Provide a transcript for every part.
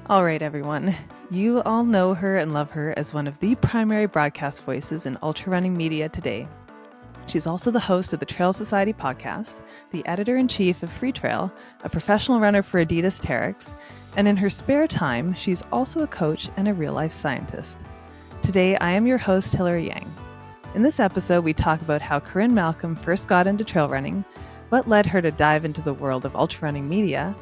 All right, everyone. You all know her and love her as one of the primary broadcast voices in ultra running media today. She's also the host of the Trail Society podcast, the editor-in-chief of Free Trail, a professional runner for Adidas Terrex, and in her spare time, she's also a coach and a real-life scientist. Today, I am your host, Hilary Yang. In this episode, we talk about how Corrine Malcolm first got into trail running, what led her to dive into the world of ultra running media,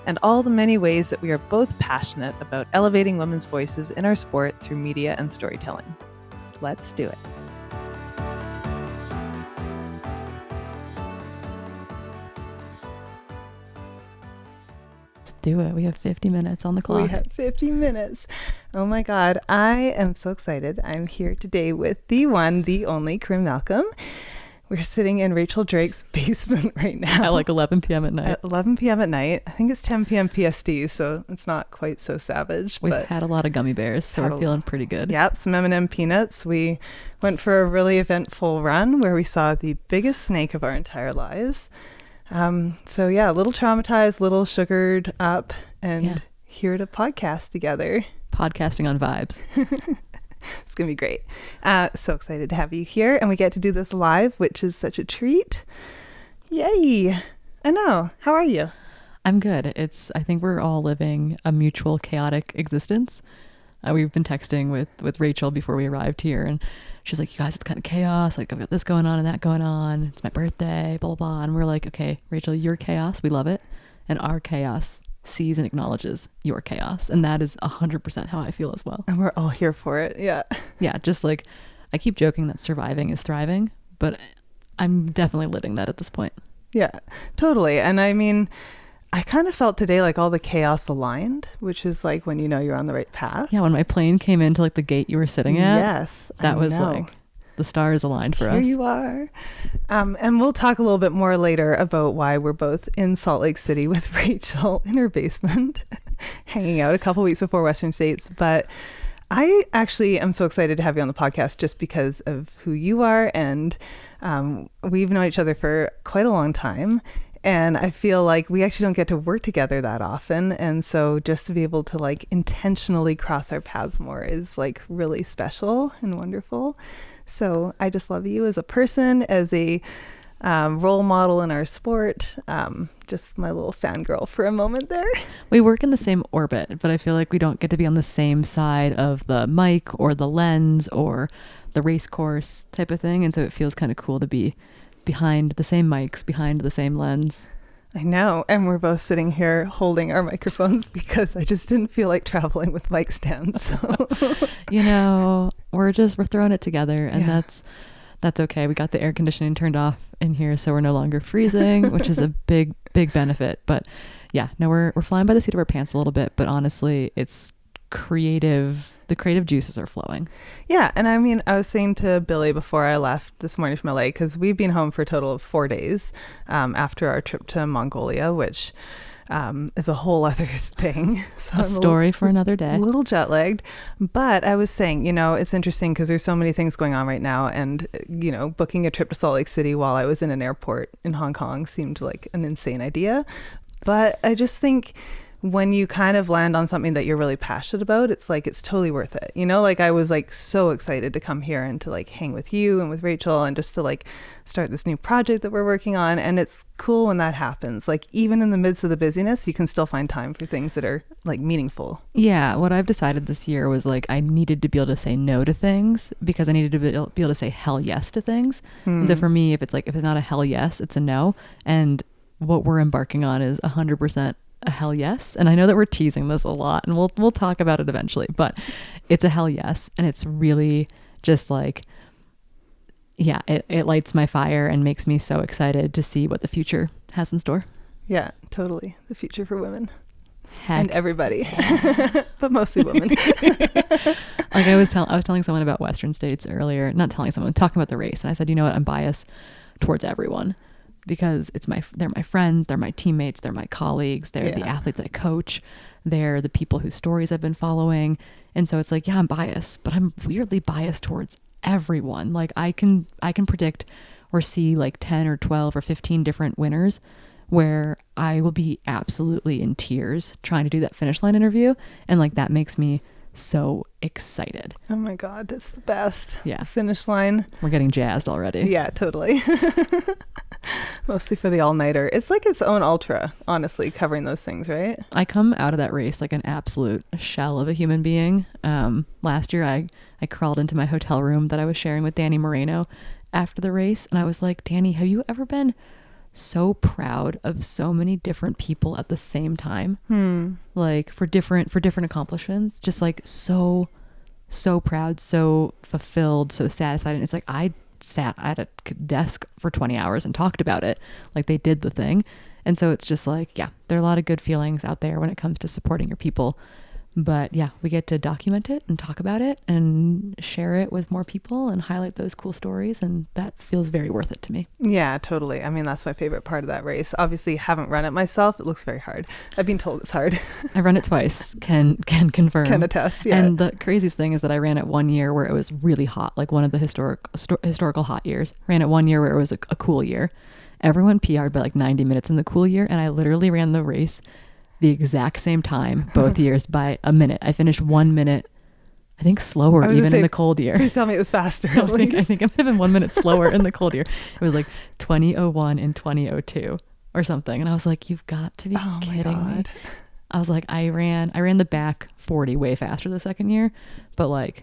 and all the many ways that we are both passionate about elevating women's voices in our sport through media and storytelling. Let's do it. Let's do it. We have 50 minutes on the clock. We have 50 minutes. Oh my God. I am so excited. I'm here today with the one, the only Corrine Malcolm. We're sitting in Rachel Drake's basement right now. At like 11 p.m. at night. At 11 p.m. at night. I think it's 10 p.m. PST, so it's not quite so savage. We've had a lot of gummy bears, so we're feeling pretty good. Yep, some M&M peanuts. We went for a really eventful run where we saw the biggest snake of our entire lives. So yeah, a little traumatized, a little sugared up, and here to podcast together. Podcasting on vibes. It's going to be great. So excited to have you here. And we get to do this live, which is such a treat. Yay. I know. How are you? I'm good. I think we're all living a mutual chaotic existence. We've been texting with Rachel before we arrived here. And she's like, you guys, it's kind of chaos. Like, I've got this going on and that going on. It's my birthday, blah, blah, blah. And we're like, okay, Rachel, your chaos. We love it. And our chaos sees and acknowledges your chaos, and that is 100% how I feel as well. And we're all here for it. Yeah, just like I keep joking that surviving is thriving, but I'm definitely living that at this point. Yeah, totally. And I mean, I kind of felt today like all the chaos aligned, which is like when you know you're on the right path. Yeah, when my plane came into like the gate you were sitting at. Yes, that was like the stars aligned for us. Here you are. And we'll talk a little bit more later about why we're both in Salt Lake City with Rachel in her basement, hanging out a couple weeks before Western States. But I actually am so excited to have you on the podcast just because of who you are. And we've known each other for quite a long time. And I feel like we actually don't get to work together that often. And so just to be able to like intentionally cross our paths more is like really special and wonderful. So I just love you as a person, as a role model in our sport. Just my little fangirl for a moment there. We work in the same orbit, but I feel like we don't get to be on the same side of the mic or the lens or the race course type of thing. And so it feels kind of cool to be behind the same mics, behind the same lens. I know. And we're both sitting here holding our microphones because I just didn't feel like traveling with mic stands. So. You know, we're throwing it together, and that's okay. We got the air conditioning turned off in here, so we're no longer freezing, which is a big benefit. But yeah, no, we're flying by the seat of our pants a little bit, but honestly, it's creative. The creative juices are flowing. Yeah. And I mean, I was saying to Billy before I left this morning from LA, because we've been home for a total of 4 days after our trip to Mongolia, which is a whole other thing. So a story for another day. A little jet lagged. But I was saying, you know, it's interesting because there's so many things going on right now. And, you know, booking a trip to Salt Lake City while I was in an airport in Hong Kong seemed like an insane idea. But I just think when you kind of land on something that you're really passionate about, it's like, it's totally worth it. You know, like I was like so excited to come here and to like hang with you and with Rachel and just to like start this new project that we're working on. And it's cool when that happens. Like even in the midst of the busyness, you can still find time for things that are like meaningful. Yeah. What I've decided this year was like, I needed to be able to say no to things because I needed to be able to say hell yes to things. And so for me, if it's not a hell yes, it's a no. And what we're embarking on is 100% a hell yes. And I know that we're teasing this a lot and we'll talk about it eventually, but it's a hell yes. And it's really just like, yeah, it lights my fire and makes me so excited to see what the future has in store. Yeah, totally. The future for women. Heck. And everybody, but mostly women. Like I was telling someone about Western States earlier, not telling someone, talking about the race. And I said, you know what? I'm biased towards everyone. Because they're my friends, they're my teammates, they're my colleagues, they're the athletes I coach, they're the people whose stories I've been following. And so it's like, yeah, I'm biased, but I'm weirdly biased towards everyone. Like I can predict or see like 10 or 12 or 15 different winners, where I will be absolutely in tears trying to do that finish line interview. And like, that makes me so excited. Oh my God, that's the best. Yeah. Finish line. We're getting jazzed already. Yeah, totally. Mostly for the all-nighter. It's like its own ultra, honestly, covering those things, right? I come out of that race like an absolute shell of a human being. Last year, I crawled into my hotel room that I was sharing with Danny Moreno after the race. And I was like, Danny, have you ever been so proud of so many different people at the same time? Like for different accomplishments, just like so proud, so fulfilled, so satisfied. And it's like, I sat at a desk for 20 hours and talked about it. Like they did the thing. And so it's just like, yeah, there are a lot of good feelings out there when it comes to supporting your people. But yeah, we get to document it and talk about it and share it with more people and highlight those cool stories. And that feels very worth it to me. Yeah, totally. I mean, that's my favorite part of that race. Obviously, haven't run it myself. It looks very hard. I've been told it's hard. I run it twice, can confirm. Can attest, yeah. And the craziest thing is that I ran it one year where it was really hot, like one of the historical hot years. Ran it one year where it was a cool year. Everyone PR'd by like 90 minutes in the cool year. And I literally ran the race the exact same time both years by a minute. I finished 1 minute, I think, slower even in the cold year. Please tell me it was faster. I think I might have been 1 minute slower in the cold year. It was like 20:01 and 20:02 or something. And I was like, you've got to be kidding me. I was like, I ran the back 40 way faster the second year, but like,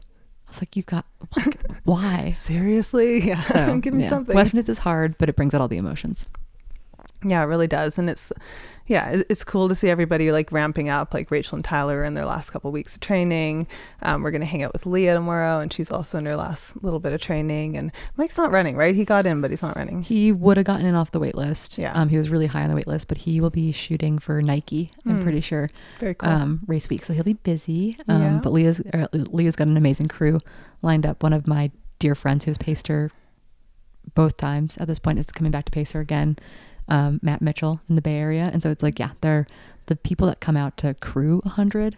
I was like, you got, like, why? Seriously? Yeah. So, give me something. Western States is hard, but it brings out all the emotions. Yeah, it really does. And it's cool to see everybody like ramping up, like Rachel and Tyler in their last couple of weeks of training. We're going to hang out with Leah tomorrow, and she's also in her last little bit of training. And Mike's not running, right? He got in, but he's not running. He would have gotten in off the wait list. Yeah. He was really high on the wait list, but he will be shooting for Nike, I'm pretty sure. Very cool. Race week. So he'll be busy. Yeah. But Leah's got an amazing crew lined up. One of my dear friends who's paced her both times at this point is coming back to pace her again. Matt Mitchell in the Bay Area. And so it's like, yeah, they're the people that come out to crew 100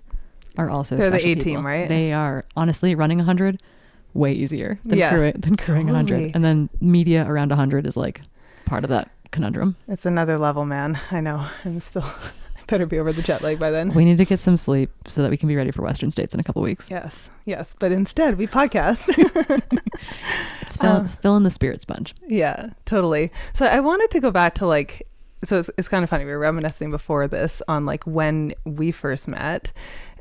are also they're special the A people. team, right? They are honestly running 100 way easier than crewing 100. And then media around 100 is like part of that conundrum. It's another level, man. I know. I'm still I better be over the jet lag by then. We need to get some sleep so that we can be ready for Western States in a couple weeks. Yes. But instead we podcast. It's fill in the spirit sponge. Yeah, totally. So I wanted to go back to like, so it's kind of funny. We were reminiscing before this on like when we first met,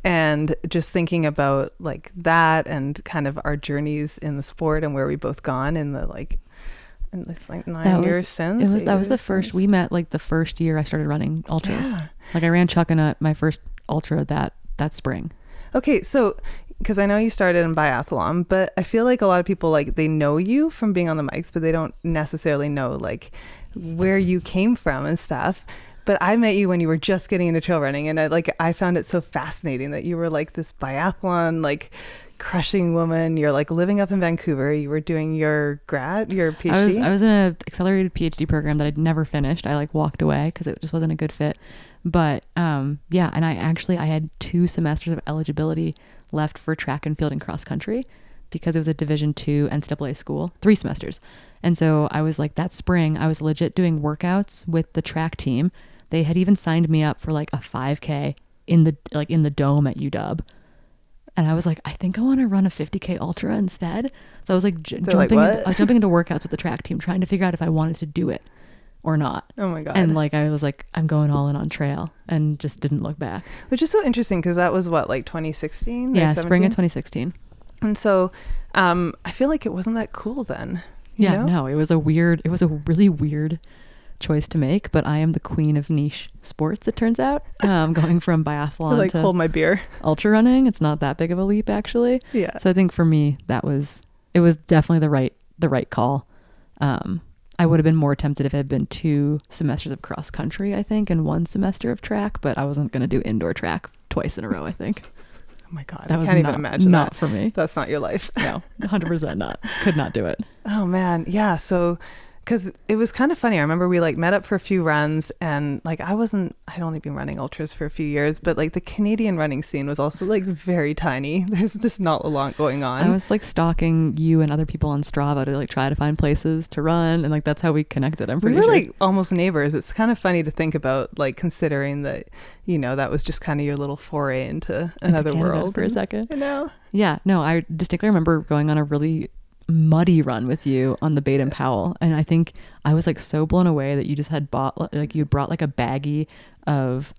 and just thinking about like that and kind of our journeys in the sport and where we both gone in the like, and it's like 9 years since. That was the first, we met like the first year I started running ultras. Yeah. Like I ran Chuckanut, my first ultra that spring. Okay, so because I know you started in biathlon, but I feel like a lot of people like they know you from being on the mics, but they don't necessarily know like where you came from and stuff. But I met you when you were just getting into trail running, and I found it so fascinating that you were like this biathlon like crushing woman. You're like living up in Vancouver. You were doing your PhD. I was in a accelerated PhD program that I'd never finished. I like walked away because it just wasn't a good fit. But yeah, and I had 2 semesters of eligibility left for track and field and cross country because it was a Division II NCAA school, 3 semesters. And so I was like, that spring, I was legit doing workouts with the track team. They had even signed me up for like a 5K in the dome at UW. And I was like, I think I want to run a 50K ultra instead. So I was like jumping into workouts with the track team, trying to figure out if I wanted to do it or not. Oh my God. And like, I was like, I'm going all in on trail, and just didn't look back. Which is so interesting because that was what, like 2016? Yeah, spring of 2016. And so I feel like it wasn't that cool then. Yeah, no, it was a really weird choice to make, but I am the queen of niche sports, it turns out. Going from biathlon to hold my beer. Ultra running, it's not that big of a leap actually. Yeah. So I think for me it was definitely the right call. I would have been more tempted if it had been 2 semesters of cross country, I think, and 1 semester of track, but I wasn't going to do indoor track twice in a row, I think. Oh my God. That I was can't even imagine not that. For me. That's not your life. No, 100% not. Could not do it. Oh man. Yeah. So because it was kind of funny. I remember we like met up for a few runs, and like I'd only been running ultras for a few years, but like the Canadian running scene was also like very tiny. There's just not a lot going on. I was like stalking you and other people on Strava to like try to find places to run, and like that's how we connected. I'm pretty we were sure. like almost neighbors. It's kind of funny to think about, like considering that, you know, that was just kind of your little foray into another Canada world for a second. You know? Yeah, no, I distinctly remember going on a really muddy run with you on the Baden Powell, and I think I was like so blown away that you just had bought like you brought like a baggie of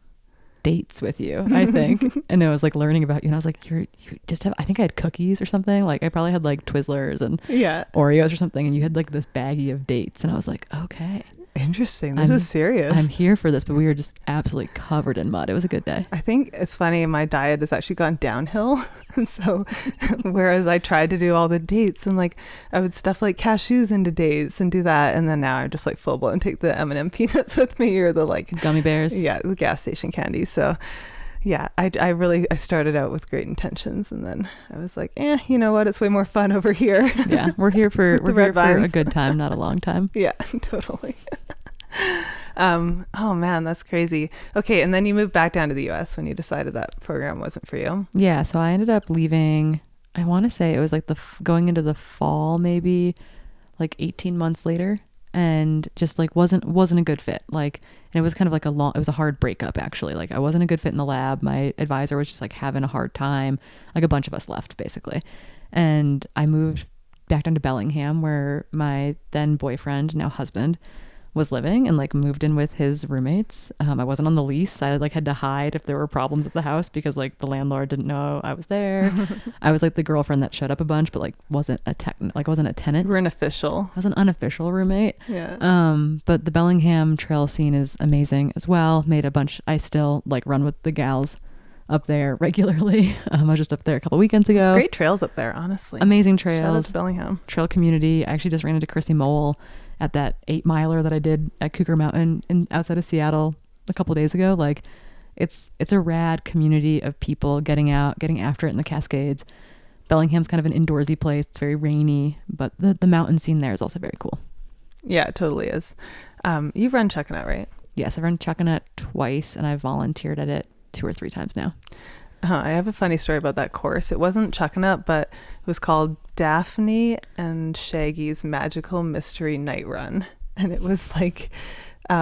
dates with you, I think. And I was like learning about you, and I was like, you just have, I think I had cookies or something, like I probably had like Twizzlers and Oreos or something, and you had like this baggie of dates, and I was like, okay, interesting, this is serious. I'm here for this. But we were just absolutely covered in mud. It was a good day. I think it's funny, my diet has actually gone downhill. And so whereas I tried to do all the dates, and like I would stuff like cashews into dates and do that, and then now I just like full blown take the M&M peanuts with me, or the like gummy bears, the gas station candy. So yeah, I started out with great intentions, and then I was like, you know what, it's way more fun over here. Yeah, we're here for a good time, not a long time. Yeah, totally. Oh man, that's crazy. Okay, and then you moved back down to the US when you decided that program wasn't for you. Yeah, so I ended up leaving, I want to say it was like going into the fall, maybe like 18 months later, and just like wasn't a good fit. Like, and it was kind of like it was a hard breakup actually. Like I wasn't a good fit in the lab. My advisor was just like having a hard time. Like a bunch of us left basically. And I moved back down to Bellingham, where my then boyfriend, now husband, was living, and like moved in with his roommates. I wasn't on the lease. I like had to hide if there were problems at the house, because like the landlord didn't know I was there. I was like the girlfriend that showed up a bunch, but like wasn't a tenant. You were an official. I was an unofficial roommate. Yeah. But the Bellingham trail scene is amazing as well. I still like run with the gals up there regularly. I was just up there a couple weekends ago. It's great trails up there, honestly. Amazing trails. Shout out to Bellingham. Trail community. I actually just ran into Chrissy Mole at that 8-miler that I did at Cougar Mountain outside of Seattle a couple of days ago. Like it's a rad community of people getting out, getting after it in the Cascades. Bellingham's kind of an indoorsy place. It's very rainy, but the mountain scene there is also very cool. Yeah, it totally is. You've run Chuckanut, right? Yes, I've run Chuckanut twice, and I've volunteered at it 2 or 3 times now. I have a funny story about that course. It wasn't Chuckanut, but it was called Daphne and Shaggy's Magical Mystery Night Run. And it was like a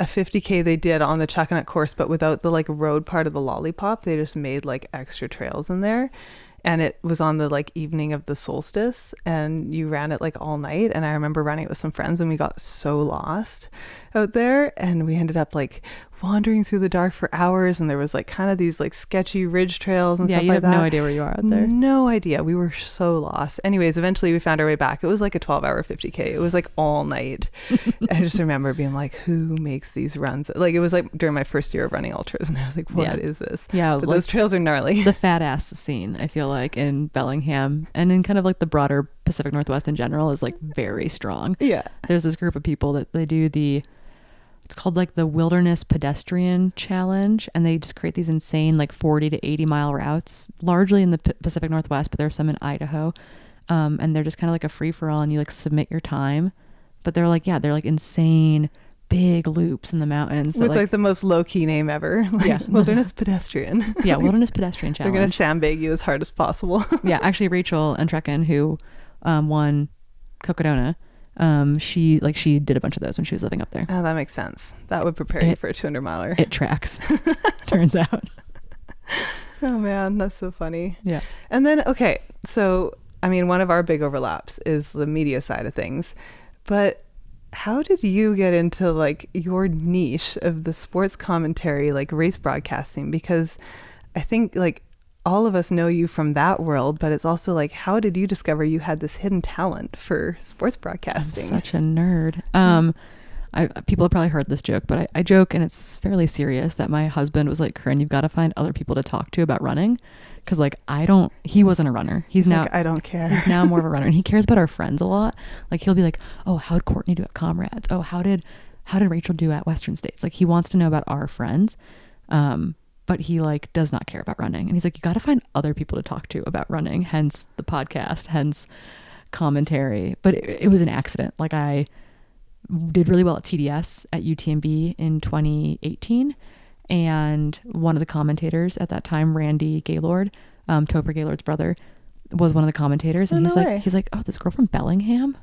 50K they did on the Chuckanut course, but without the like road part of the lollipop. They just made like extra trails in there. And it was on the like evening of the solstice, and you ran it like all night. And I remember running it with some friends, and we got so lost out there, and we ended up like wandering through the dark for hours, and there was like kind of these like sketchy ridge trails and stuff like that. Yeah, you have no idea where you are out there. No idea. We were so lost. Anyways, eventually we found our way back. It was like a 12-hour 50K. It was like all night. I just remember being like, who makes these runs? Like it was like during my first year of running ultras, and I was like, what is this? Yeah, but like, those trails are gnarly. The fat ass scene, I feel like, in Bellingham and in kind of like the broader Pacific Northwest in general is like very strong. Yeah. There's this group of people that they do it's called like the Wilderness Pedestrian Challenge, and they just create these insane like 40 to 80 mile routes, largely in the Pacific Northwest, but there's some in Idaho. And they're just kind of like a free for all, and you like submit your time, but they're like insane big loops in the mountains with like the most low-key name ever. Like, Wilderness Pedestrian. Yeah, Wilderness Pedestrian Challenge. They're gonna sandbag you as hard as possible. Yeah, actually Rachel Entrekin, who won Cocodona, she did a bunch of those when she was living up there. Oh, that makes sense. That would prepare you for a 200-miler. It tracks. Turns out. Oh man, that's so funny. Yeah. And then okay, so I mean, one of our big overlaps is the media side of things, but how did you get into like your niche of the sports commentary, like race broadcasting? Because I think like all of us know you from that world, but it's also like, how did you discover you had this hidden talent for sports broadcasting? I'm such a nerd. People have probably heard this joke, but I joke, and it's fairly serious, that my husband was like, Corrine, you've got to find other people to talk to about running. Cause like, he wasn't a runner. He's now, like, I don't care. He's now more of a runner, and he cares about our friends a lot. Like he'll be like, oh, how did Courtney do at Comrades? Oh, how did Rachel do at Western States? Like he wants to know about our friends. But he like does not care about running. And he's like, you got to find other people to talk to about running, hence the podcast, hence commentary. But it was an accident. Like did really well at TDS at UTMB in 2018. And one of the commentators at that time, Randy Gaylord, Topher Gaylord's brother, was one of the commentators. And he's like, oh, this girl from Bellingham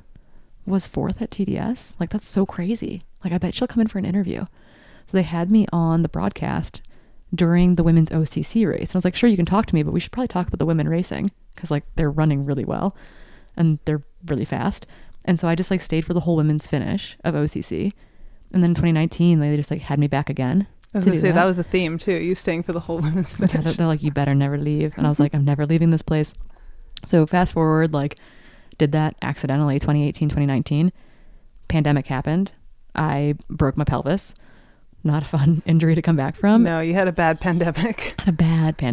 was fourth at TDS. Like, that's so crazy. Like, I bet she'll come in for an interview. So they had me on the broadcast during the women's OCC race. And I was like, sure, you can talk to me, but we should probably talk about the women racing because like they're running really well and they're really fast. And so I just like stayed for the whole women's finish of OCC. And then in 2019, they just like had me back again. I was going to say that was a theme too. You staying for the whole women's finish. Yeah, they're like, you better never leave. And I was like, I'm never leaving this place. So fast forward, like did that accidentally 2018, 2019. Pandemic happened. I broke my pelvis. Not a fun injury to come back from. No, you had a bad pandemic. I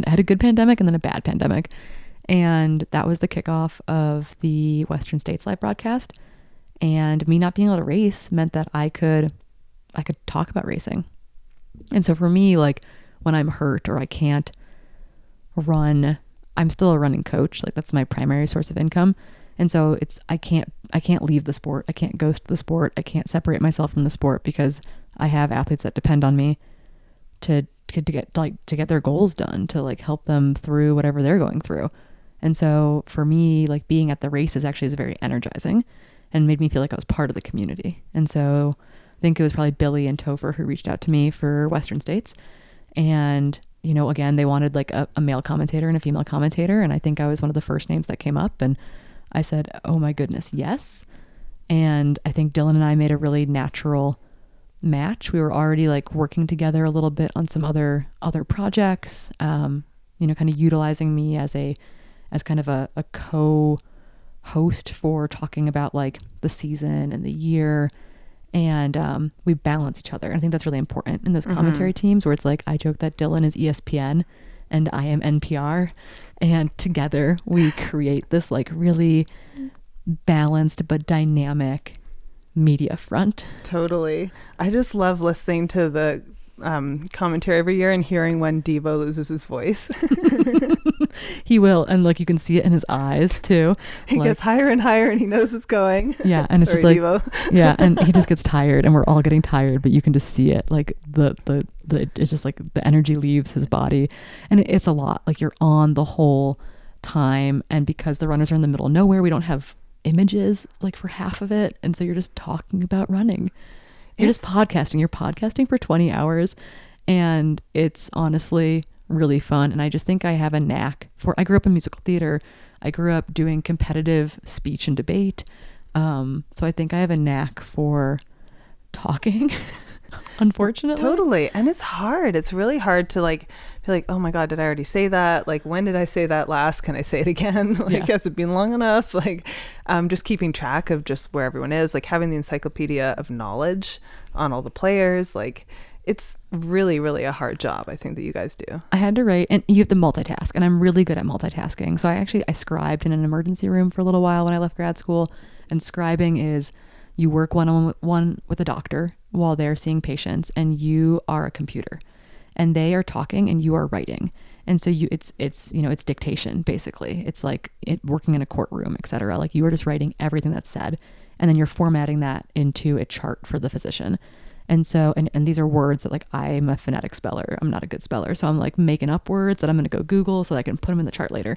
had a good pandemic and then a bad pandemic. And that was the kickoff of the Western States live broadcast. And me not being able to race meant that I could talk about racing. And so for me, like when I'm hurt or I can't run, I'm still a running coach. Like that's my primary source of income. And so I can't leave the sport. I can't ghost the sport. I can't separate myself from the sport because I have athletes that depend on me to get their goals done, to like help them through whatever they're going through. And so for me, like being at the races actually is very energizing and made me feel like I was part of the community. And so I think it was probably Billy and Topher who reached out to me for Western States. And, you know, again, they wanted like a male commentator and a female commentator. And I think I was one of the first names that came up. And I said, oh my goodness, yes. And I think Dylan and I made a really natural match. We were already like working together a little bit on some other projects, you know, kind of utilizing me as kind of a co-host for talking about like the season and the year. And we balance each other. And I think that's really important in those commentary teams where it's like, I joke that Dylan is ESPN and I am NPR. And together we create this like really balanced but dynamic media front. Totally. I just love listening to the commentary every year and hearing when Devo loses his voice. He will, and like you can see it in his eyes too. He gets higher and higher and he knows it's going. Yeah, and it's Sorry, just like Devo. Yeah, and he just gets tired and we're all getting tired, but you can just see it, like the it's just like the energy leaves his body. And it's a lot. Like you're on the whole time, and because the runners are in the middle of nowhere, we don't have images like for half of it, and so you're just talking about running. You're just podcasting. You're podcasting for 20 hours, and it's honestly really fun. And I just think I have a knack for, I grew up in musical theater. I grew up doing competitive speech and debate. So I think I have a knack for talking, unfortunately. Totally. And it's hard. It's really hard to like be like, oh my God, did I already say that? Like, when did I say that last? Can I say it again? Like, has it been long enough? Like, just keeping track of just where everyone is, like having the encyclopedia of knowledge on all the players. Like, it's really, really a hard job, I think, that you guys do. I had to write, and you have to multitask, and I'm really good at multitasking. So I scribed in an emergency room for a little while when I left grad school. And scribing is you work one-on-one with a doctor while they're seeing patients, and you are a computer, and they are talking and you are writing. And so it's dictation, basically. It's like working in a courtroom, etc. Like you are just writing everything that's said, and then you're formatting that into a chart for the physician. And so, and these are words that like, I'm a phonetic speller. I'm not a good speller. So I'm like making up words that I'm going to go Google so that I can put them in the chart later.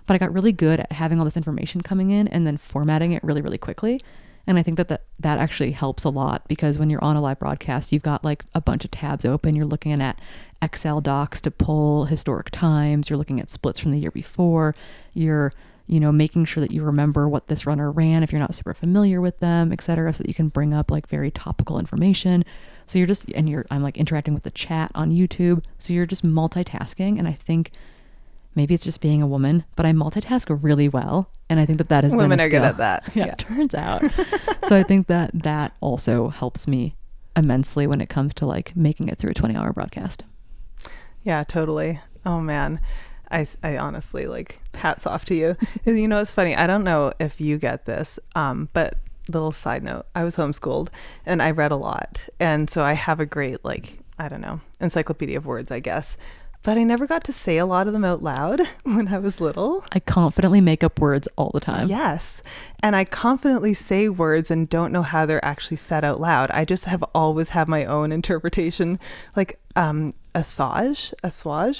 But I got really good at having all this information coming in and then formatting it really, really quickly. And I think that actually helps a lot, because when you're on a live broadcast, you've got like a bunch of tabs open. You're looking at Excel docs to pull historic times. You're looking at splits from the year before. You're, making sure that you remember what this runner ran if you're not super familiar with them, et cetera, so that you can bring up like very topical information. So I'm like interacting with the chat on YouTube. So you're just multitasking. And I think maybe it's just being a woman, but I multitask really well. And I think that has women been a are skill. good at that. Yeah, it turns out. So I think that also helps me immensely when it comes to like making it through a 20-hour broadcast. Yeah, totally. Oh man. I honestly, like, hats off to you. It's funny. I don't know if you get this, but little side note, I was homeschooled and I read a lot. And so I have a great, like, I don't know, encyclopedia of words, I guess. but I never got to say a lot of them out loud when I was little. I confidently make up words all the time. Yes. And I confidently say words and don't know how they're actually said out loud. I just have always had my own interpretation. Like assuage,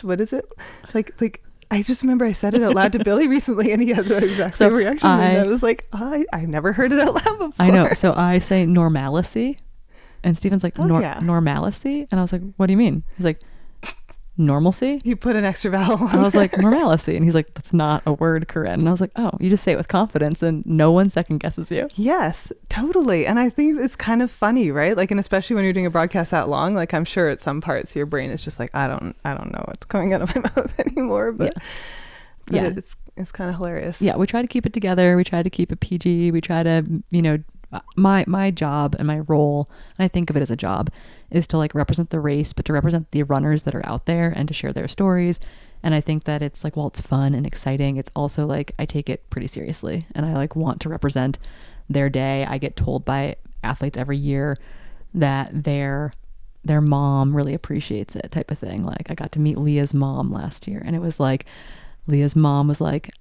what is it? Like I just remember I said it out loud to Billy recently and he had the exact same reaction. And I was like, I've never heard it out loud before. I know. So I say normalcy and Stephen's like, normalcy? And I was like, what do you mean? He's like, normalcy? You put an extra vowel on I was there. like, normalcy. And he's like, that's not a word, Corrine. And I was like, oh, you just say it with confidence and no one second guesses you. Yes, totally. And I think it's kind of funny, right? Like, and especially when you're doing a broadcast that long, like I'm sure at some parts your brain is just like, I don't know what's coming out of my mouth anymore. But yeah. It's kind of hilarious. Yeah, we try to keep it together. We try to keep it PG. We try to, my job and my role, and I think of it as a job, is to like represent the race, but to represent the runners that are out there and to share their stories. And I think that it's like, while it's fun and exciting, it's also like I take it pretty seriously and I like want to represent their day. I get told by athletes every year that their mom really appreciates it, type of thing. Like I got to meet Leah's mom last year and it was like, Leah's mom was like,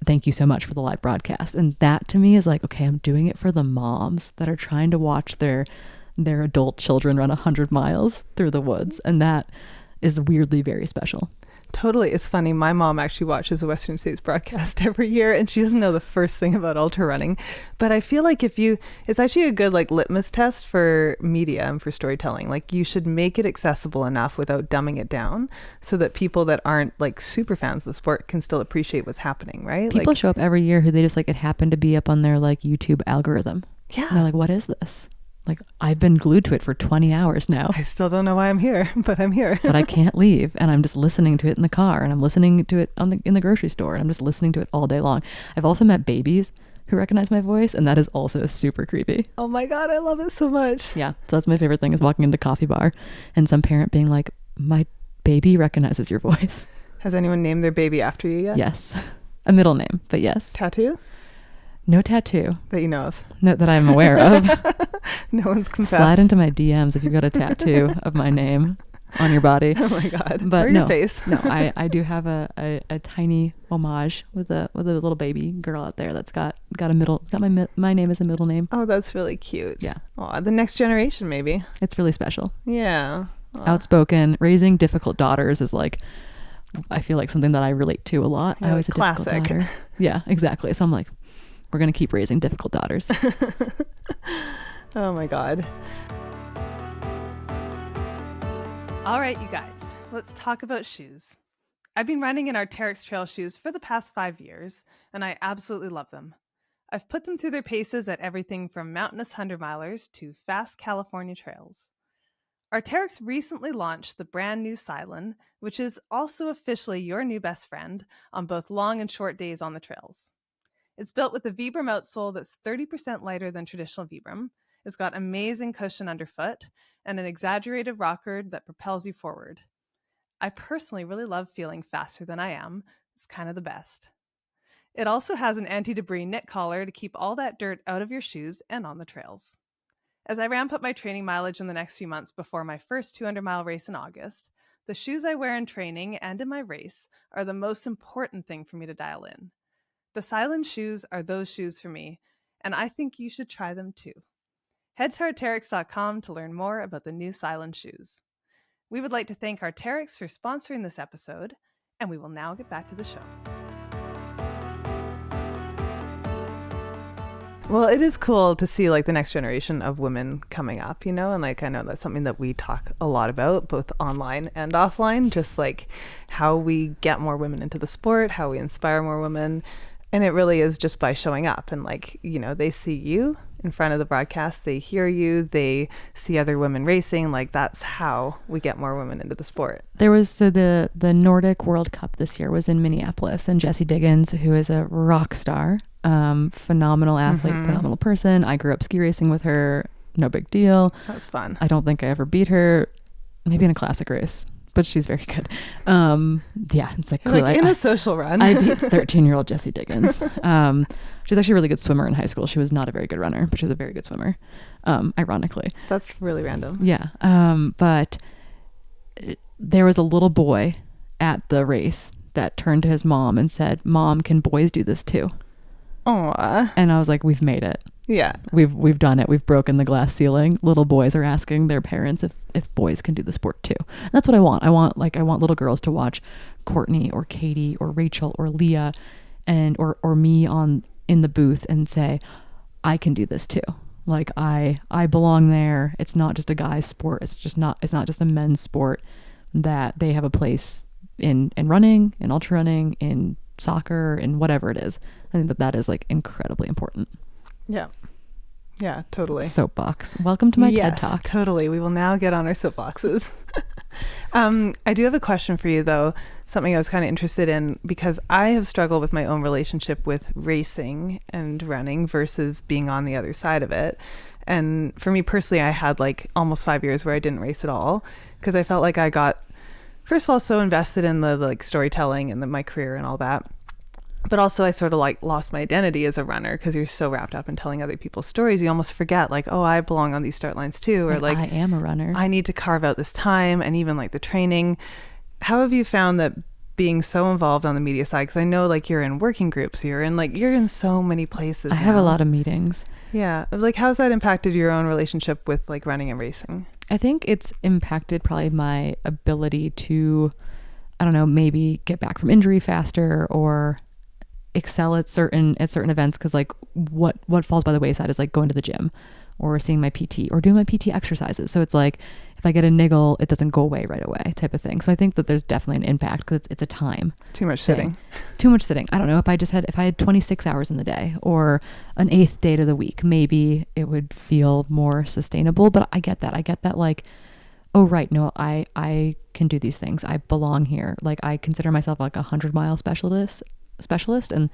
thank you so much for the live broadcast. And that to me is like, okay, I'm doing it for the moms that are trying to watch their adult children run 100 miles through the woods. And that is weirdly very special. Totally. It's funny. My mom actually watches the Western States broadcast every year and she doesn't know the first thing about ultra running. But I feel like it's actually a good like litmus test for media and for storytelling. Like you should make it accessible enough without dumbing it down so that people that aren't like super fans of the sport can still appreciate what's happening, right? People like, show up every year who they just like, it happened to be up on their like YouTube algorithm. Yeah. And they're like, what is this? Like I've been glued to it for 20 hours now. I still don't know why I'm here, but I'm here. But I can't leave. And I'm just listening to it in the car and I'm listening to it in the grocery store. And I'm just listening to it all day long. I've also met babies who recognize my voice. And that is also super creepy. Oh my God. I love it so much. Yeah. So that's my favorite thing is walking into a coffee bar and some parent being like, my baby recognizes your voice. Has anyone named their baby after you yet? Yes. A middle name, but yes. Tattoo? No tattoo. That you know of? No, that I'm aware of. No one's confessed. Slide into my DMs if you've got a tattoo of my name on your body. Oh my God. But or no, your face. No, I do have a tiny homage with a little baby girl out there that's got my name as a middle name. Oh, that's really cute. Yeah. Oh, the next generation maybe. It's really special. Yeah. Aww. Outspoken. Raising difficult daughters is like, I feel like something that I relate to a lot. Yeah, I was a classic. difficult daughter. Yeah, exactly. So I'm like, we're going to keep raising difficult daughters. Oh my God. All right, you guys, let's talk about shoes. I've been running in our Terrex trail shoes for the past 5 years, and I absolutely love them. I've put them through their paces at everything from mountainous 100-milers to fast California trails. Our Terrex recently launched the brand new Sylan, which is also officially your new best friend on both long and short days on the trails. It's built with a Vibram outsole that's 30% lighter than traditional Vibram. It's got amazing cushion underfoot and an exaggerated rocker that propels you forward. I personally really love feeling faster than I am. It's kind of the best. It also has an anti-debris knit collar to keep all that dirt out of your shoes and on the trails. As I ramp up my training mileage in the next few months before my first 200-mile race in August, the shoes I wear in training and in my race are the most important thing for me to dial in. The Sylan shoes are those shoes for me, and I think you should try them too. Head to arterex.com to learn more about the new Sylan shoes. We would like to thank Arterex for sponsoring this episode, and we will now get back to the show. Well, it is cool to see like the next generation of women coming up, you know, and like I know that's something that we talk a lot about, both online and offline, just like how we get more women into the sport, how we inspire more women. And it really is just by showing up and like, you know, they see you in front of the broadcast, they hear you, they see other women racing. Like that's how we get more women into the sport. There was, so the Nordic World Cup this year was in Minneapolis, and Jessie Diggins, who is a rock star, phenomenal athlete, phenomenal person. I grew up ski racing with her. No big deal. That's fun. I don't think I ever beat her, maybe in a classic race, but she's very good. Yeah, it's like cool. Like in a social run. I beat 13-year-old Jessie Diggins. She was actually a really good swimmer in high school. She was not a very good runner, but she was a very good swimmer, ironically. That's really random. Yeah. But there was a little boy at the race that turned to his mom and said, "Mom, can boys do this too?" Aw. And I was like, we've made it. Yeah. We've done it. We've broken the glass ceiling. Little boys are asking their parents if boys can do the sport too. And that's what I want. I want little girls to watch Courtney or Katie or Rachel or Leah and or me in the booth and say, I can do this too. Like I belong there. It's not just a guy's sport. It's not just a men's sport. That they have a place in running, in ultra running, in soccer, in whatever it is. I think that is like incredibly important. Yeah. Yeah, totally. Soapbox. Welcome to my TED Talk. Totally. We will now get on our soapboxes. I do have a question for you, though, something I was kind of interested in, because I have struggled with my own relationship with racing and running versus being on the other side of it. And for me personally, I had like almost 5 years where I didn't race at all because I felt like I got, first of all, so invested in the like storytelling and my career and all that. But also I sort of like lost my identity as a runner because you're so wrapped up in telling other people's stories. You almost forget like, oh, I belong on these start lines too. Or like, I am a runner. I need to carve out this time, and even like the training. How have you found that being so involved on the media side? Because I know like you're in working groups, you're in so many places. I have a lot of meetings. Yeah. Like how's that impacted your own relationship with like running and racing? I think it's impacted probably my ability to, I don't know, maybe get back from injury faster or excel at certain events, because like what falls by the wayside is like going to the gym or seeing my PT or doing my PT exercises. So it's like if I get a niggle, it doesn't go away right away type of thing. So I think that there's definitely an impact because it's a time. Too much sitting. I don't know, if I had 26 hours in the day or an 8th day to the week, maybe it would feel more sustainable. But I get that like, oh right, no, I can do these things. I belong here. Like I consider myself like a 100-mile specialist, and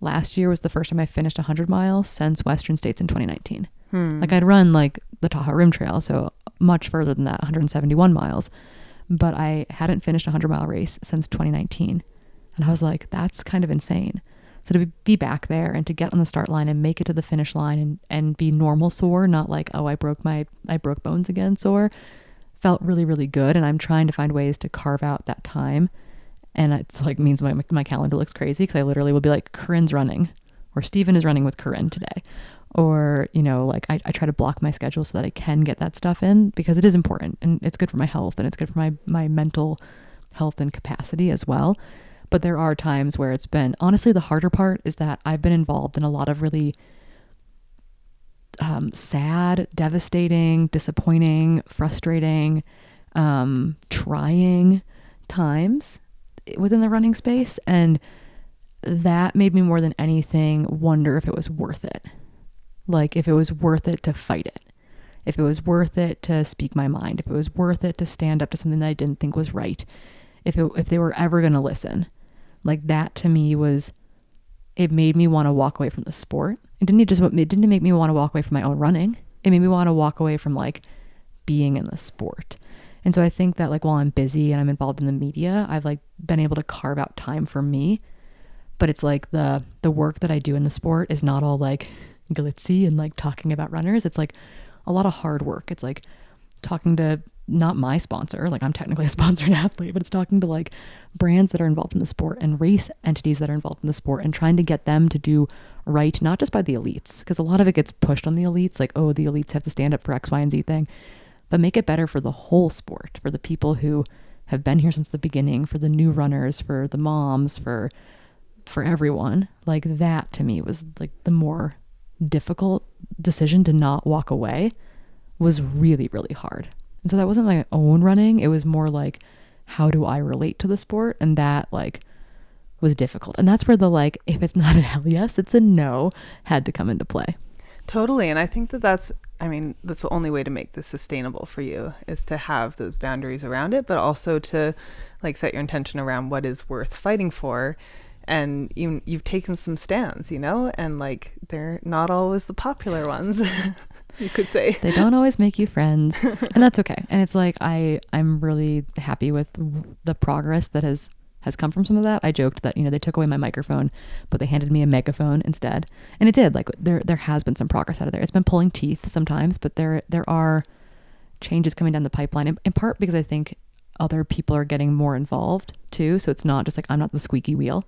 last year was the first time I finished 100 miles since Western States in 2019. Like I'd run like the Tahoe Rim Trail, so much further than that, 171 miles, but I hadn't finished a 100-mile race since 2019. And I was like, that's kind of insane. So to be back there and to get on the start line and make it to the finish line and be normal sore, not like, oh, I broke bones again sore, felt really, really good. And I'm trying to find ways to carve out that time. And it's like means my calendar looks crazy because I literally will be like, Corinne's running, or Steven is running with Corinne today. Or, you know, like I try to block my schedule so that I can get that stuff in because it is important and it's good for my health and it's good for my mental health and capacity as well. But there are times where it's been, honestly, the harder part is that I've been involved in a lot of really sad, devastating, disappointing, frustrating, trying times within the running space, and that made me more than anything wonder if it was worth it. Like if it was worth it to fight it, if it was worth it to speak my mind, if it was worth it to stand up to something that I didn't think was right, if they were ever going to listen. Like that to me it made me want to walk away from the sport. It didn't make me want to walk away from my own running. It made me want to walk away from like being in the sport. And so I think that like while I'm busy and I'm involved in the media, I've like been able to carve out time for me. But it's like the work that I do in the sport is not all like glitzy and like talking about runners. It's like a lot of hard work. It's like talking to not my sponsor, like I'm technically a sponsored athlete, but it's talking to like brands that are involved in the sport and race entities that are involved in the sport and trying to get them to do right, not just by the elites, because a lot of it gets pushed on the elites, like, oh, the elites have to stand up for X, Y, and Z thing, but make it better for the whole sport, for the people who have been here since the beginning, for the new runners, for the moms, for everyone. Like that to me was like the more difficult decision to not walk away was really, really hard. And so that wasn't my own running. It was more like, how do I relate to the sport? And that like was difficult. And that's where the like, if it's not a hell yes, it's a no, had to come into play. Totally. And I think that's the only way to make this sustainable for you is to have those boundaries around it, but also to like set your intention around what is worth fighting for. And you've taken some stands, and like they're not always the popular ones, you could say. They don't always make you friends, and that's okay. And it's like I'm really happy with the progress that has come from some of that. I joked that they took away my microphone, but they handed me a megaphone instead, and it did. Like there has been some progress out of there. It's been pulling teeth sometimes, but there are changes coming down the pipeline. In part because I think other people are getting more involved too. So it's not just like, I'm not the squeaky wheel.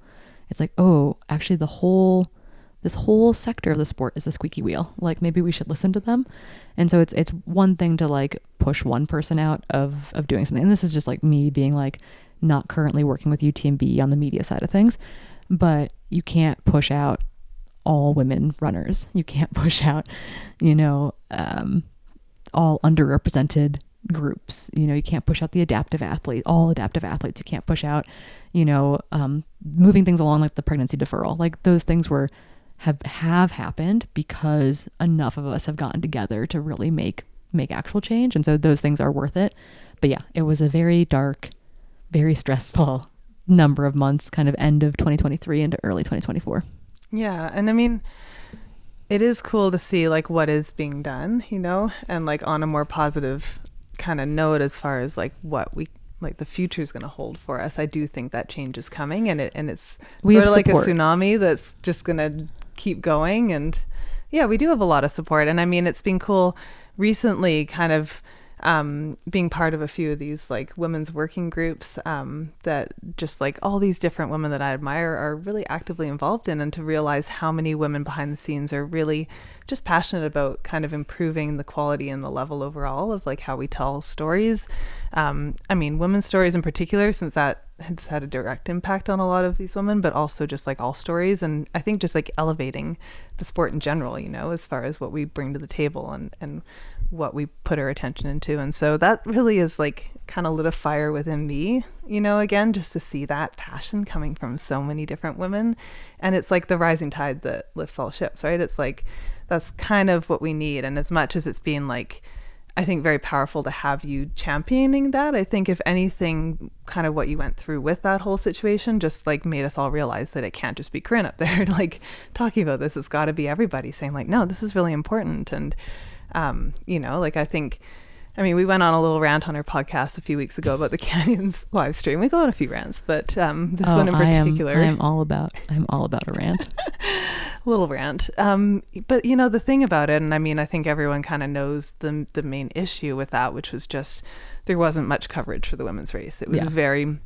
It's like, oh, actually this whole sector of the sport is the squeaky wheel. Like maybe we should listen to them. And so it's one thing to like push one person out of doing something. And this is just like me being like not currently working with UTMB on the media side of things, but you can't push out all women runners. You can't push out, all underrepresented groups. You can't push out the all adaptive athletes. You can't push out, moving things along like the pregnancy deferral. Like those things have happened because enough of us have gotten together to really make actual change. And so those things are worth it. But yeah, it was a very dark, very stressful number of months, kind of end of 2023 into early 2024. Yeah. And I mean, it is cool to see like what is being done, and like on a more positive kind of note as far as like what we like the future is going to hold for us. I do think that change is coming, and it's sort of like a tsunami that's just going to keep going. And yeah, we do have a lot of support. And I mean, it's been cool recently kind of being part of a few of these like women's working groups that just like all these different women that I admire are really actively involved in, and to realize how many women behind the scenes are really just passionate about kind of improving the quality and the level overall of like how we tell stories. I mean, women's stories in particular, since that has had a direct impact on a lot of these women, but also just like all stories. And I think just like elevating the sport in general, as far as what we bring to the table and what we put our attention into. And so that really is like kind of lit a fire within me, again, just to see that passion coming from so many different women. And it's like the rising tide that lifts all ships, right? It's like, that's kind of what we need. And as much as it's been like, I think very powerful to have you championing that, I think if anything, kind of what you went through with that whole situation just like made us all realize that it can't just be Corrine up there like talking about this. It's got to be everybody saying like, no, this is really important. And like I mean, we went on a little rant on our podcast a few weeks ago about the Canyons live stream. We go on a few rants, but this one in particular, I'm all about a rant. Little rant. But the thing about it, and I mean, I think everyone kind of knows the main issue with that, which was just there wasn't much coverage for the women's race. It was very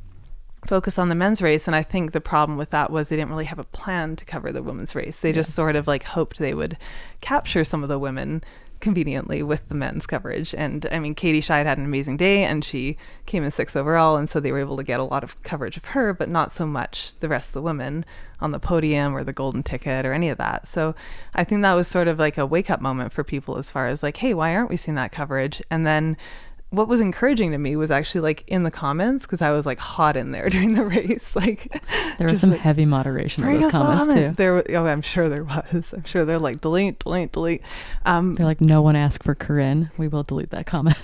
focused on the men's race. And I think the problem with that was they didn't really have a plan to cover the women's race. They just sort of like hoped they would capture some of the women conveniently with the men's coverage. And I mean, Katie Scheid had an amazing day and she came in 6th overall, and so they were able to get a lot of coverage of her, but not so much the rest of the women on the podium or the golden ticket or any of that. So I think that was sort of like a wake up moment for people as far as like, hey, why aren't we seeing that coverage? And then what was encouraging to me was actually like in the comments, because I was like hot in there during the race. Like there was some like, heavy moderation in those comments too. I'm sure there was. I'm sure they're like delete. They're like, no one asked for Corrine. We will delete that comment.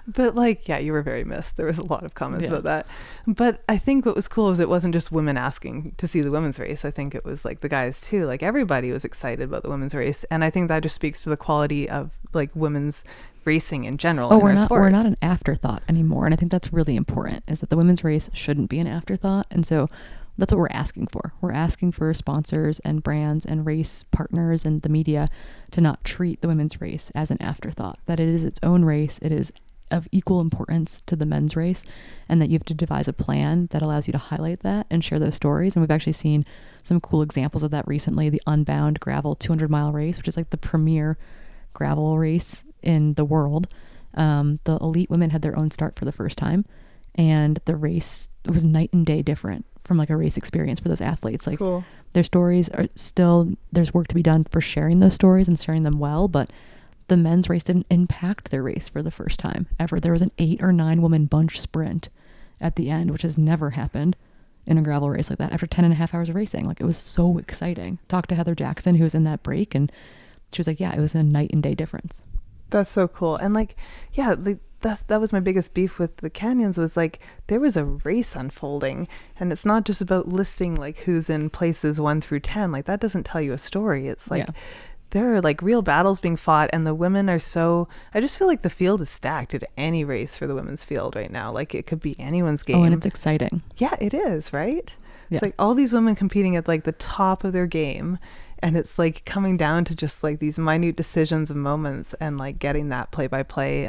But like, yeah, you were very missed. There was a lot of comments about that. But I think what was cool was it wasn't just women asking to see the women's race. I think it was like the guys too. Like everybody was excited about the women's race. And I think that just speaks to the quality of like women's racing in general. We're not an afterthought anymore. And I think that's really important, is that the women's race shouldn't be an afterthought. And so that's what we're asking for. We're asking for sponsors and brands and race partners and the media to not treat the women's race as an afterthought, that it is its own race. It is of equal importance to the men's race, and that you have to devise a plan that allows you to highlight that and share those stories. And we've actually seen some cool examples of that recently. The Unbound gravel 200-mile race, which is like the premier gravel race in the world. The elite women had their own start for the first time, and the race was night and day different from like a race experience for those athletes. Like cool. Their stories are still, there's work to be done for sharing those stories and sharing them well, but the men's race didn't impact their race for the first time ever. There was an 8 or 9 woman bunch sprint at the end, which has never happened in a gravel race like that after 10 and a half hours of racing. Like it was so exciting. Talked to Heather Jackson, who was in that break, and she was like, yeah, it was a night and day difference. That's so cool. And like, yeah, like that was my biggest beef with the Canyons, was like there was a race unfolding, and it's not just about listing like who's in places 1 through 10. Like that doesn't tell you a story. It's like there are like real battles being fought, and the women are so, I just feel like the field is stacked at any race for the women's field right now. Like it could be anyone's game. Oh, and it's exciting. Yeah, it is, right? Yeah. It's like all these women competing at like the top of their game, and it's like coming down to just like these minute decisions and moments, and like getting that play by play.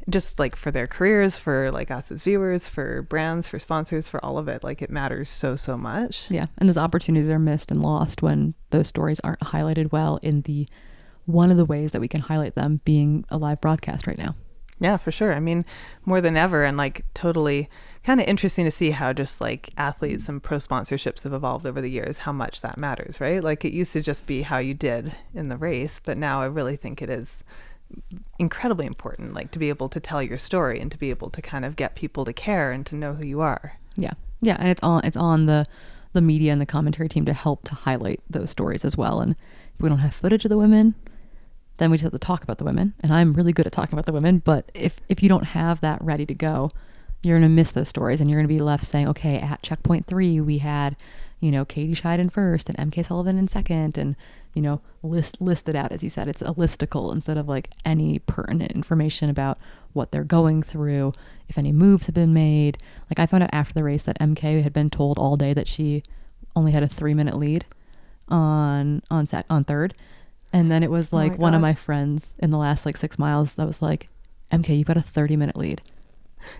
just like for their careers, for like us as viewers, for brands, for sponsors, for all of it. Like it matters so much. Yeah. And those opportunities are missed and lost when those stories aren't highlighted well in the one of the ways that we can highlight them being a live broadcast right now. Yeah, for sure. I mean, more than ever, and like totally kind of interesting to see how just like athletes and pro sponsorships have evolved over the years, how much that matters, right? Like it used to just be how you did in the race, but now I really think it is incredibly important, like to be able to tell your story and to be able to kind of get people to care and to know who you are. Yeah. Yeah. And it's on the media and the commentary team to help to highlight those stories as well. And if we don't have footage of the women, then we just have to talk about the women. And I'm really good at talking about the women, but if you don't have that ready to go, you're going to miss those stories and you're going to be left saying, okay, at checkpoint 3, we had, Katie Scheiden first and MK Sullivan in second, and, list it out. As you said, it's a listicle instead of like any pertinent information about what they're going through, if any moves have been made. Like I found out after the race that MK had been told all day that she only had a 3-minute lead on third. And then it was like one of my friends in the last like 6 miles that was like, MK, you've got a 30-minute lead.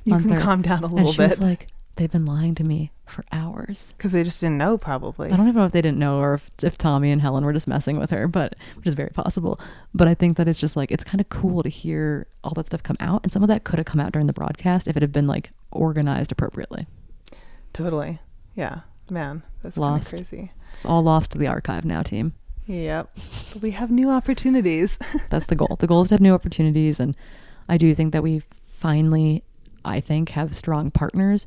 You can calm down a little bit. And she was like, they've been lying to me for hours. Because they just didn't know, probably. I don't even know if they didn't know or if Tommy and Helen were just messing with her, but which is very possible. But I think that it's just like, it's kind of cool to hear all that stuff come out. And some of that could have come out during the broadcast if it had been like organized appropriately. Totally. Yeah. Man, that's lost. Kind of crazy. It's all lost to the archive now, team. Yep. But we have new opportunities. That's the goal. The goal is to have new opportunities. And I do think that we finally, I think, have strong partners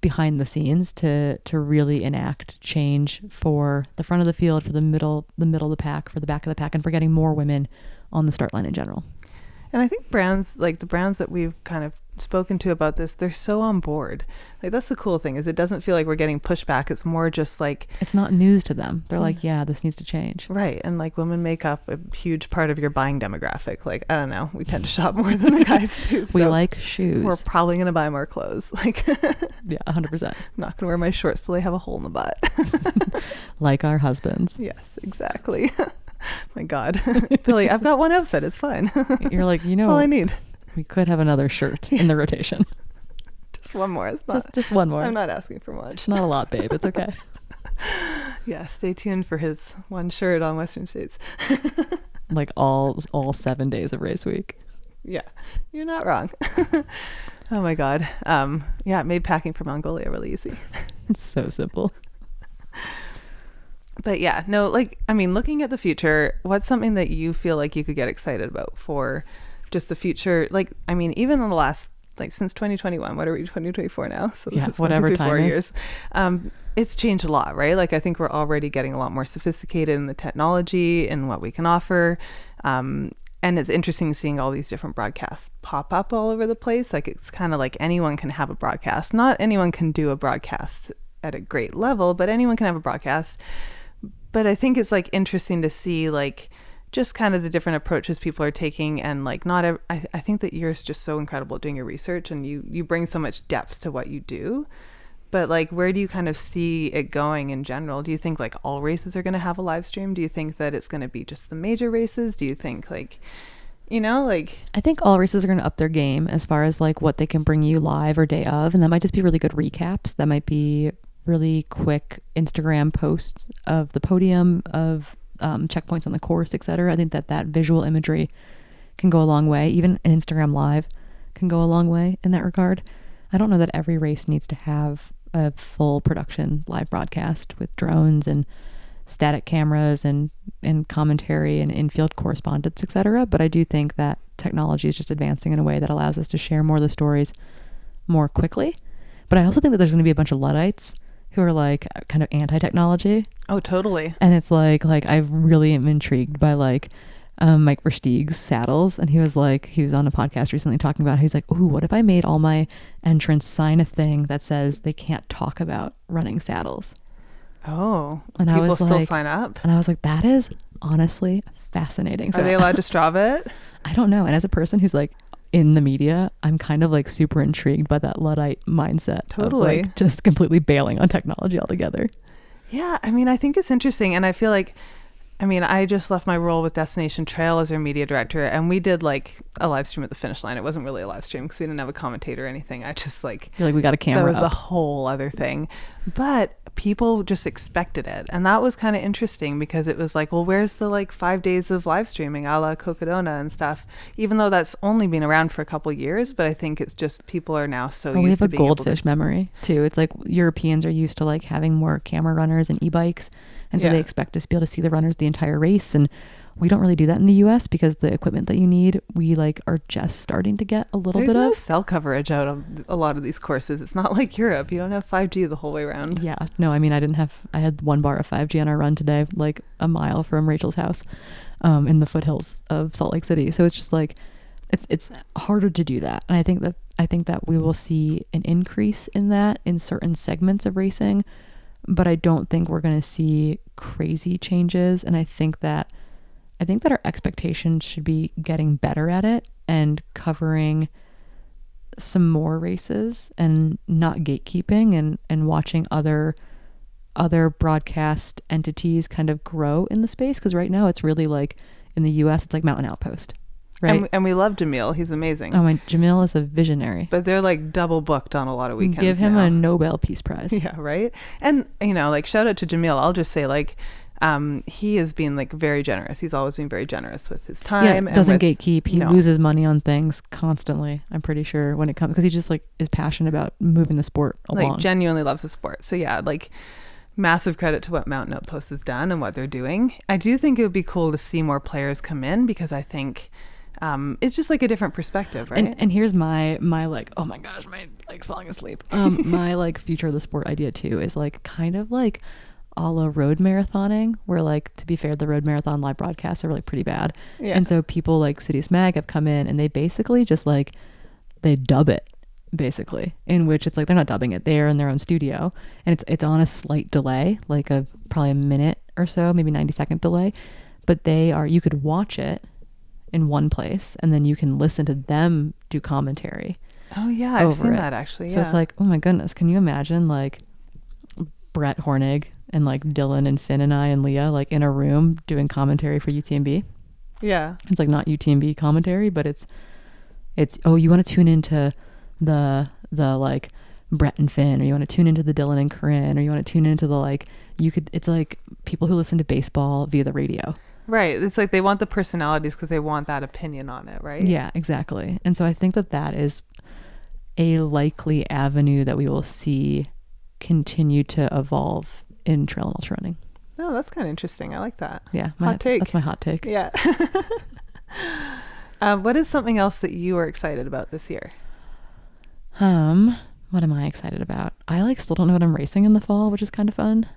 behind the scenes to really enact change for the front of the field, for the middle of the pack, for the back of the pack, and for getting more women on the start line in general. And I think brands, like the brands that we've kind of spoken to about this, they're so on board. Like that's the cool thing, is it doesn't feel like we're getting pushback. It's more just like, it's not news to them. They're like, yeah, this needs to change. Right. And like women make up a huge part of your buying demographic. Like, I don't know, we tend to shop more than the guys do. So we like shoes. We're probably going to buy more clothes. Like, yeah, 100%. I'm not going to wear my shorts till they have a hole in the butt. Like our husbands. Yes, exactly. My God. Billy, I've got one outfit. It's fine. You're like, that's all I need. We could have another shirt in the rotation. Just one more. It's not, just one more. I'm not asking for much. It's not a lot, babe. It's okay. Yeah, stay tuned for his one shirt on Western States. Like all 7 days of race week. Yeah, you're not wrong. Oh my God. Yeah, it made packing for Mongolia really easy. It's so simple. But yeah, no, like, I mean, looking at the future, what's something that you feel like you could get excited about for just the future? Like, I mean, even in the last, like since 2021, what are we, 2024 now? So yeah, that's whatever 1, 2, 3, 4 time is. years. It's changed a lot, right? Like, I think we're already getting a lot more sophisticated in the technology and what we can offer. And it's interesting seeing all these different broadcasts pop up all over the place. Like, it's kind of like anyone can have a broadcast. Not anyone can do a broadcast at a great level, but anyone can have a broadcast. But I think it's like interesting to see like just kind of the different approaches people are taking, and like I think that you're just so incredible at doing your research, and you bring so much depth to what you do. But like, where do you kind of see it going in general? Do you think like all races are going to have a live stream? Do you think that it's going to be just the major races? Do you think like, like, I think all races are going to up their game as far as like what they can bring you live or day of, and that might just be really good recaps. That might be really quick Instagram posts of the podium, of checkpoints on the course, etc. I think that visual imagery can go a long way. Even an Instagram live can go a long way in that regard. I don't know that every race needs to have a full production live broadcast with drones and static cameras and commentary and in-field correspondence, etc. But I do think that technology is just advancing in a way that allows us to share more of the stories more quickly. But I also think that there's going to be a bunch of Luddites who are like kind of anti-technology. Oh, totally. And it's like I really am intrigued by like Mike Versteeg's saddles. And he was on a podcast recently talking about, he's like, ooh, what if I made all my entrants sign a thing that says they can't talk about running saddles? Oh, and people I was still like, sign up? And I was like, that is honestly fascinating. Are they allowed to Strava it? I don't know. And as a person who's like in the media, I'm kind of like super intrigued by that Luddite mindset. Totally. Of like just completely bailing on technology altogether. Yeah. I mean, I think it's interesting. And I feel like, I mean, I just left my role with Destination Trail as their media director, and we did like a live stream at the finish line. It wasn't really a live stream because we didn't have a commentator or anything. I just like, You're like, we got a camera. that was up. a whole other thing. But people just expected it. And that was kind of interesting because it was like, well, where's the like 5 days of live streaming a la Cocodona and stuff? Even though that's only been around for a couple of years, but I think it's just people are now so we used have to a being goldfish memory too. It's like Europeans are used to like having more camera runners and e-bikes. And so Yeah. they expect us to be able to see the runners the entire race. And we don't really do that in the US because the equipment that you need, we like are just starting to get a little There's bit no of. cell coverage out of a lot of these courses. It's not like Europe. You don't have 5G the whole way around. Yeah. No, I mean, I had 1 bar of 5G on our run today, like a mile from Rachel's house, in the foothills of Salt Lake City. So it's just like, it's harder to do that. And I think that we will see an increase in that in certain segments of racing, but I don't think we're going to see crazy changes. And I think that our expectations should be getting better at it and covering some more races and not gatekeeping and watching other broadcast entities kind of grow in the space. Because right now it's really like in the US, it's like Mountain Outpost, right? And we love Jamil. He's amazing. Oh my, Jamil is a visionary. But they're like double booked on a lot of weekends. Give him now. a Nobel Peace Prize. Yeah, right. And you know, like shout out to Jamil. I'll just say like he has been like very generous. He's always been very generous with his time. Yeah, doesn't and gatekeep. He loses money on things constantly. I'm pretty sure when it comes, because he just like is passionate about moving the sport along. Like genuinely loves the sport. So yeah, like massive credit to what Mountain Outpost has done and what they're doing. I do think it would be cool to see more players come in because I think it's just like a different perspective, right? And here's my like, oh my gosh, my leg's falling asleep. My like future of the sport idea too is like kind of like a la road marathoning, where like, to be fair, the road marathon live broadcasts are really pretty bad. Yeah. And so people like Cities Mag have come in and they basically just like, they dub it basically, in which it's like, they're not dubbing it, they're in their own studio and it's on a slight delay, like probably a minute or so, maybe 90-second delay, but you could watch it in one place and then you can listen to them do commentary. Oh yeah, I've seen that actually. Yeah. So it's like, oh my goodness, can you imagine like Brett Hornig and like Dylan and Finn and I and Leah like in a room doing commentary for UTMB? Yeah. It's like not UTMB commentary, but it's oh, you want to tune into the like Brett and Finn, or you want to tune into the Dylan and Corrine, or you want to tune into the like, it's like people who listen to baseball via the radio. Right. It's like they want the personalities because they want that opinion on it, right? Yeah, exactly. And so I think that is a likely avenue that we will see continue to evolve in trail and ultra running. Oh, that's kind of interesting. I like that. Yeah. Hot take. That's my hot take. Yeah. What is something else that you are excited about this year? What am I excited about? I like still don't know what I'm racing in the fall, which is kind of fun.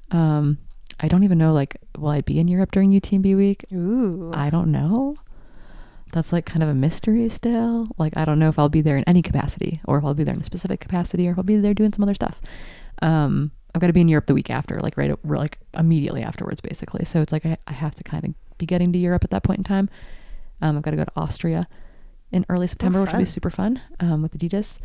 I don't even know, like, will I be in Europe during UTMB week? Ooh. I don't know. That's like kind of a mystery still. Like, I don't know if I'll be there in any capacity, or if I'll be there in a specific capacity, or if I'll be there doing some other stuff. I've got to be in Europe the week after, like like immediately afterwards, basically. So it's like I have to kind of be getting to Europe at that point in time. I've got to go to Austria in early September, which will be super fun with Adidas.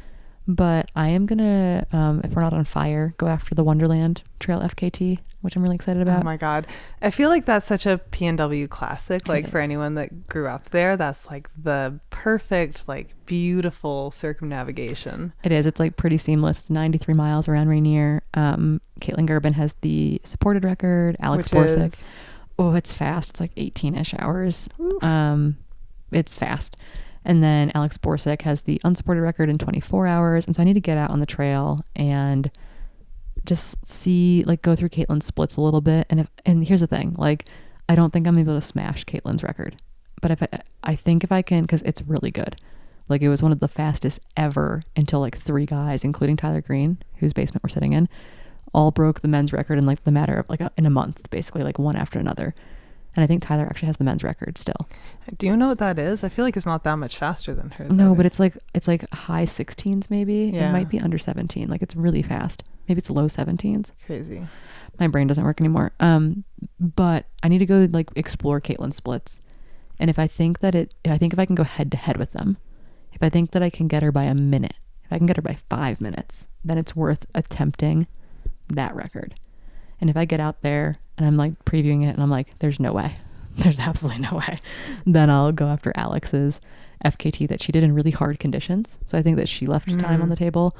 But I am gonna, if we're not on fire, go after the Wonderland Trail FKT, which I'm really excited about. Oh my God. I feel like that's such a PNW classic. Like for anyone that grew up there, that's like the perfect, like beautiful circumnavigation. It is. It's like pretty seamless. It's 93 miles around Rainier. Caitlin Gerben has the supported record. Alex Borsick. Oh, it's fast. It's like 18-ish hours. It's fast. And then Alex Borsick has the unsupported record in 24 hours. And so I need to get out on the trail and just see, like, go through Caitlin's splits a little bit. And here's the thing, like, I don't think I'm able to smash Caitlin's record, but I think if I can, because it's really good. Like, it was one of the fastest ever until like 3 guys, including Tyler Green, whose basement we're sitting in, all broke the men's record in like the matter of like in a month, basically, like one after another. And I think Tyler actually has the men's record still. Do you know what that is? I feel like it's not that much faster than hers. No, but it's like high 16s maybe. Yeah. It might be under 17. Like, it's really fast. Maybe it's low 17s. Crazy. My brain doesn't work anymore. But I need to go like explore Caitlin's splits. And if I think if I can go head to head with them, if I think that I can get her by a minute, if I can get her by 5 minutes, then it's worth attempting that record. And if I get out there and I'm like previewing it and I'm like, there's no way, there's absolutely no way, then I'll go after Alex's FKT that she did in really hard conditions. So I think that she left time on the table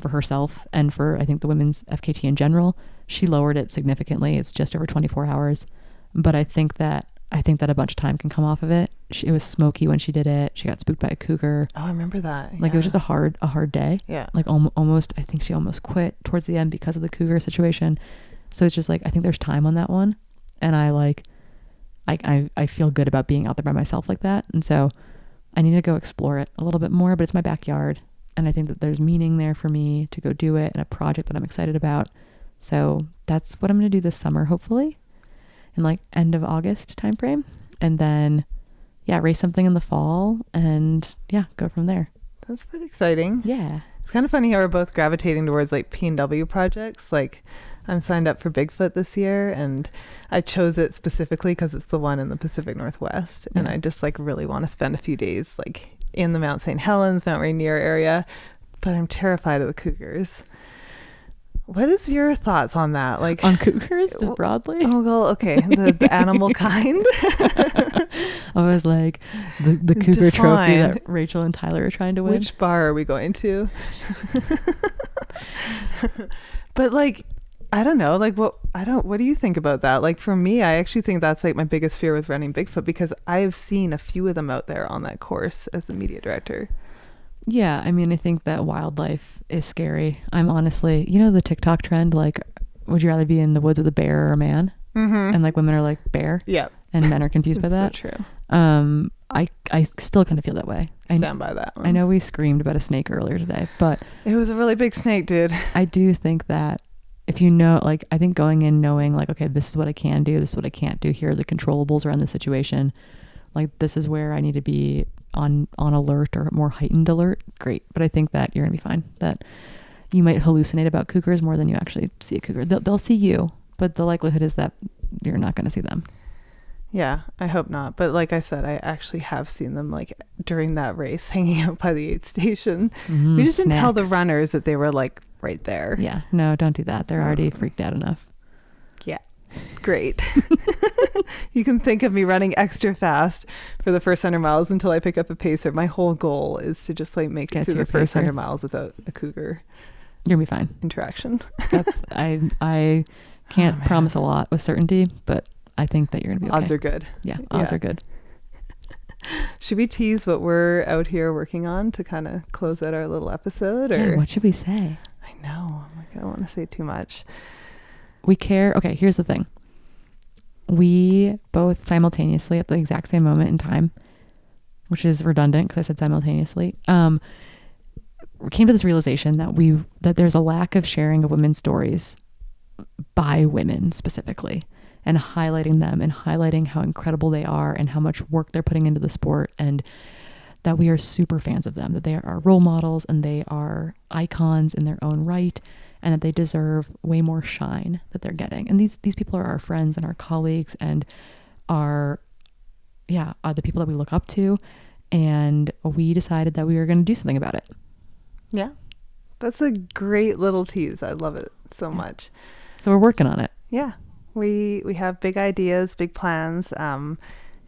for herself and for, I think, the women's FKT in general. She lowered it significantly. It's just over 24 hours. But I think that a bunch of time can come off of it. It was smoky when she did it. She got spooked by a cougar. Oh, I remember that. Like, it was just a hard day. Yeah. Like almost, I think she almost quit towards the end because of the cougar situation. So it's just like, I think there's time on that one. And I feel good about being out there by myself like that. And so I need to go explore it a little bit more, but it's my backyard. And I think that there's meaning there for me to go do it and a project that I'm excited about. So that's what I'm going to do this summer, hopefully, in like end of August timeframe. And then, yeah, race something in the fall and yeah, go from there. That's pretty exciting. Yeah. It's kind of funny how we're both gravitating towards like P&W projects. Like, I'm signed up for Bigfoot this year, and I chose it specifically because it's the one in the Pacific Northwest. And I just like really want to spend a few days like in the Mount St. Helens, Mount Rainier area, but I'm terrified of the cougars. What is your thoughts on that? Like, on cougars, just broadly? Oh, well, okay. The animal kind. I was like, the cougar trophy that Rachel and Tyler are trying to win. Which bar are we going to? But like, I don't know. Like, what do you think about that? Like, for me, I actually think that's like my biggest fear with running Bigfoot, because I've seen a few of them out there on that course as the media director. Yeah, I mean, I think that wildlife is scary. I'm honestly, the TikTok trend, like, would you rather be in the woods with a bear or a man? Mm-hmm. And like women are like bear. Yeah. And men are confused by that. So true. I still kind of feel that way. Stand by that one. I know we screamed about a snake earlier today, but it was a really big snake, dude. I do think that if you know, like, I think going in knowing like, okay, this is what I can do, this is what I can't do, here are the controllables around the situation, like this is where I need to be on alert or more heightened alert, great. But I think that you're gonna be fine, that you might hallucinate about cougars more than you actually see a cougar. They'll see you, but the likelihood is that you're not going to see them. Yeah, I hope not. But like I said, I actually have seen them like during that race hanging out by the aid station. We just didn't tell the runners that they were like right there. Yeah, no, don't do that. They're already freaked out enough. Yeah, great. You can think of me running extra fast for the first 100 miles until I pick up a pacer. My whole goal is to just like make it through the first 100 miles without a cougar. You're gonna be fine. Interaction. That's I can't promise a lot with certainty, but I think that you're gonna be okay. Odds are good. Yeah, odds are good. Should we tease what we're out here working on to kind of close out our little episode? Or yeah, what should we say? I know. I don't want to say too much. We care. Okay, here's the thing. We both simultaneously at the exact same moment in time, which is redundant because I said simultaneously, we came to this realization that there's a lack of sharing of women's stories by women specifically, and highlighting them and highlighting how incredible they are and how much work they're putting into the sport, and that we are super fans of them, that they are role models and they are icons in their own right, and that they deserve way more shine that they're getting. And these people are our friends and our colleagues and are the people that we look up to. And we decided that we were going to do something about it. Yeah. That's a great little tease. I love it so much. So we're working on it. Yeah. We have big ideas, big plans.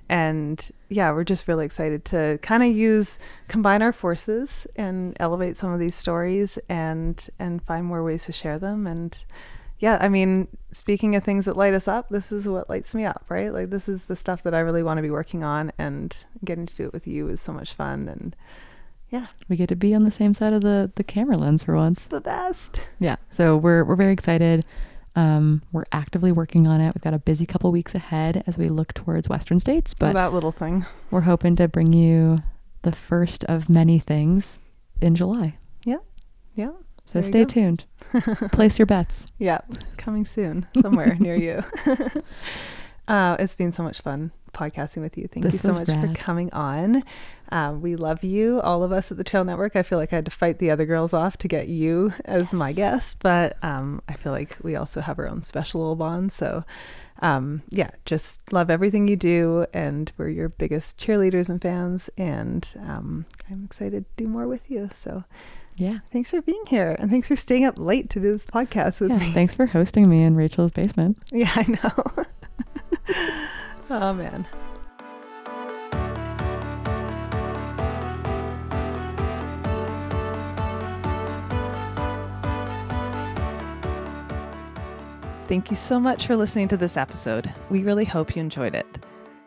And yeah, we're just really excited to kind of combine our forces and elevate some of these stories and find more ways to share them. And yeah, I mean, speaking of things that light us up, this is what lights me up, right? Like, this is the stuff that I really want to be working on, and getting to do it with you is so much fun. And yeah, we get to be on the same side of the camera lens for once. It's the best. Yeah. So we're very excited. We're actively working on it. We've got a busy couple weeks ahead as we look towards Western States, but that little thing, we're hoping to bring you the first of many things in July. Yeah. Yeah. So stay tuned. Place your bets. Yeah. Coming soon somewhere near you. It's been so much fun podcasting with you. Thank you so much for coming on. We love you, all of us at the Trail Network. I feel like I had to fight the other girls off to get you as my guest, but I feel like we also have our own special little bond. So yeah, just love everything you do, and we're your biggest cheerleaders and fans, and I'm excited to do more with you. So yeah, thanks for being here, and thanks for staying up late to do this podcast with me. Thanks for hosting me in Rachel's basement. Yeah, I know. Oh, man. Thank you so much for listening to this episode. We really hope you enjoyed it.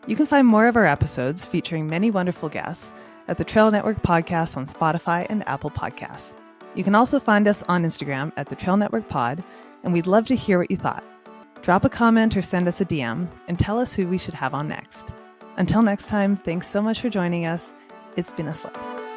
You can find more of our episodes featuring many wonderful guests at the Trail Network Podcast on Spotify and Apple Podcasts. You can also find us on Instagram at the Trail Network Pod, and we'd love to hear what you thought. Drop a comment or send us a DM and tell us who we should have on next. Until next time, thanks so much for joining us. It's been a slice.